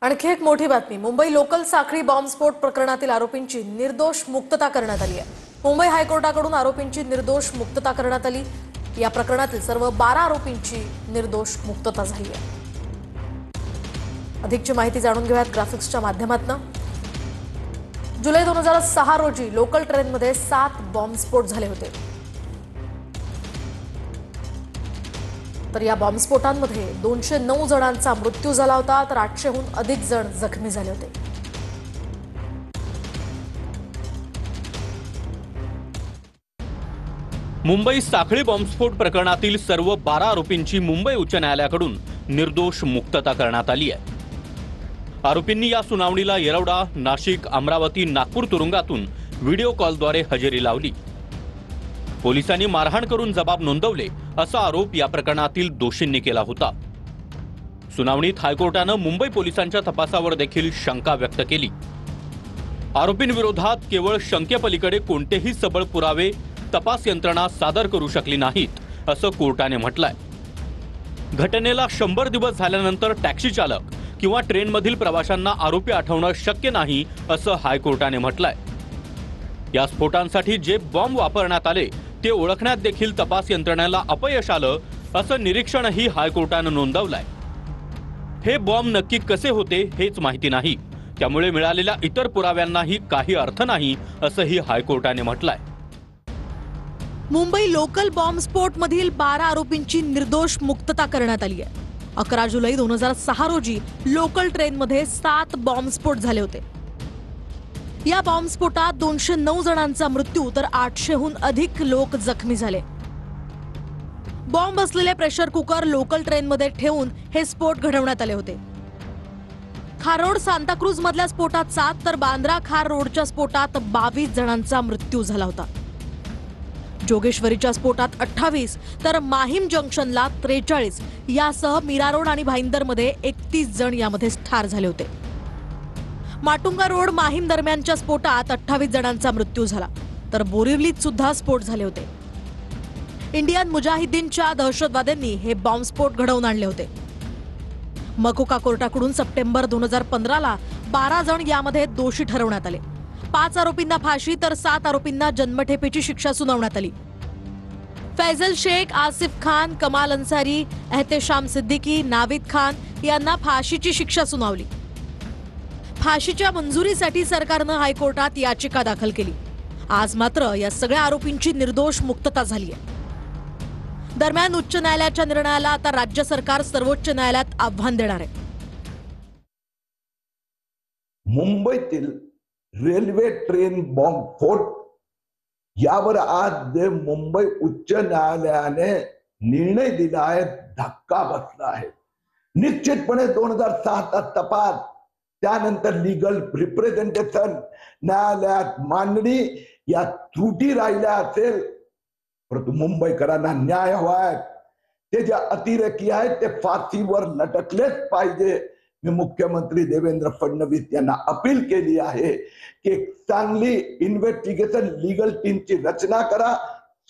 आणखी एक मोठी बातमी। मुंबई लोकल साखळी बॉम्बस्फोट प्रकरणातील आरोपींची निर्दोष मुक्तता करण्यात आली आहे। मुंबई हायकोर्टाकडून आरोपींची निर्दोष मुक्तता करण्यात आली। या प्रकरणातील सर्व 12 आरोपींची निर्दोष मुक्तता झाली आहे। अधिकची माहिती जाणून घेऊयात ग्राफिक्सच्या माध्यमातून। जुलै 2006 रोजी लोकल ट्रेनमध्ये 7 बॉम्बस्फोट झाले होते। तर या बॉम्बस्फोटांमध्ये 209 जणांचा मृत्यू झाला होता, तर 800हून अधिक जण जखमी झाले होते। मुंबई साखळी बॉम्बस्फोट प्रकरणातील सर्व 12 आरोपींची मुंबई उच्च न्यायालयाकडून निर्दोष मुक्तता करण्यात आली आहे। आरोपींनी या सुनावणीला येरवडा, नाशिक, अमरावती, नागपूर तुरुंगातून व्हिडिओ कॉलद्वारे हजेरी लावली। पोलिसांनी मारहाण करून जबाब नोंदवले असा आरोप या प्रकरणातील दोषींनी केला होता। सुनावणीत हायकोर्टाने मुंबई पोलिसांच्या तपासावर देखील शंका व्यक्त केली। आरोपींविरोधात केवळ शंकेपलीकडे कोणतेही सबळ पुरावे तपास यंत्रणा सादर करू शकली नाहीत असं कोर्टाने म्हटलंय। घटनेला 100 दिवस झाल्यानंतर टॅक्सी चालक किंवा ट्रेनमधील प्रवाशांना आरोपी आठवणं शक्य नाही असं हायकोर्टाने म्हटलंय। या स्फोटांसाठी जे बॉम्ब वापरण्यात आले ते ओळखण्यात देखील तपास यंत्रणेला अपयश आलं असं निरीक्षणही हायकोर्टाने नोंदवलंय। हे बॉम्ब नक्की कसे होते हेच माहिती नाही, त्यामुळे मिळालेल्या इतर पुराव्यांनाही काही अर्थ नाही असंही हायकोर्टाने म्हटलंय। मुंबई लोकल बॉम्बस्फोट मधील 12 आरोपींची निर्दोष मुक्तता करण्यात आली आहे। 11 जुलै 2006 रोजी लोकल ट्रेनमध्ये 7 बॉम्बस्फोट झाले होते। या बॉम्बस्फोटात 209 जणांचा मृत्यू तर 800हून अधिक लोक जखमी झाले। बॉम्ब असलेले प्रेशर कुकर लोकल ट्रेनमध्ये ठेवून हे स्फोट घडवण्यात आले होते। खारोड सांताक्रूज मधल्या स्फोटात 7 तर बांद्रा खार रोडच्या स्फोटात 22 जणांचा मृत्यू झाला होता। जोगेश्वरीच्या स्फोटात 28 तर माहीम जंक्शनला 43 यासह मीरा रोड आणि भाईंदरमध्ये 31 जण यामध्ये ठार झाले होते। माटुंगा रोड माहीम दरम्यानच्या स्फोटात 28 जणांचा मृत्यू झाला, तर बोरिवलीत सुद्धा स्फोट झाले होते। इंडियन मुजाहिदीनच्या दहशतवाद्यांनी हे बॉम्बस्फोट घडवून आणले होते। मकोका कोर्टाकडून सप्टेंबर 2015 ला 12 जण यामध्ये दोषी ठरवण्यात आले। 5 आरोपींना फाशी तर 7 आरोपींना जन्मठेपेची शिक्षा सुनावण्यात आली। फैजल शेख, आसिफ खान, कमाल अन्सारी, एहतेशाम सिद्दीकी, नाविद खान यांना फाशीची शिक्षा सुनावली। फाशीच्या मंजुरीसाठी सरकारनं हायकोर्टात याचिका दाखल केली। आज मात्र या सगळ्या आरोपींची निर्दोष मुक्तता झाली आहे। दरम्यान उच्च न्यायालयाच्या निर्णयाला आता राज्य सरकार सर्वोच्च न्यायालयात आव्हान देणार आहे। मुंबईतील रेल्वे ट्रेन बॉम्बस्फोट यावर आज मुंबई उच्च न्यायालयाने निर्णय दिला आहे, धक्का बसला आहे। निश्चितपणे 2006चा तपास, त्यानंतर लीगल रिप्रेझेंटेशन, न्यायालयात मांडणी या त्रुटी राहिल्या असेल, परंतु मुंबईकरांना न्याय हवाय। ते जे अतिरेकी आहेत ते फाशीवर लटकलेच पाहिजे। मी मुख्यमंत्री देवेंद्र फडणवीस यांना अपील केली आहे की चांगली इन्व्हेस्टिगेशन लीगल टीमची रचना करा,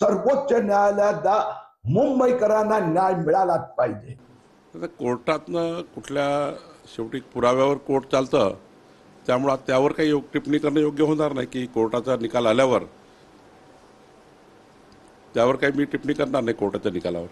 सर्वोच्च न्यायालयात जा, मुंबईकरांना न्याय मिळालाच पाहिजे। कोर्टातनं कुठल्या शेवटी पुराव्यावर कोर्ट चालतं, त्यामुळे त्यावर काही टिप्पणी करणं योग्य होणार नाही की कोर्टाचा निकाल आल्यावर त्यावर काही मी टिप्पणी करणार नाही कोर्टाच्या निकालावर।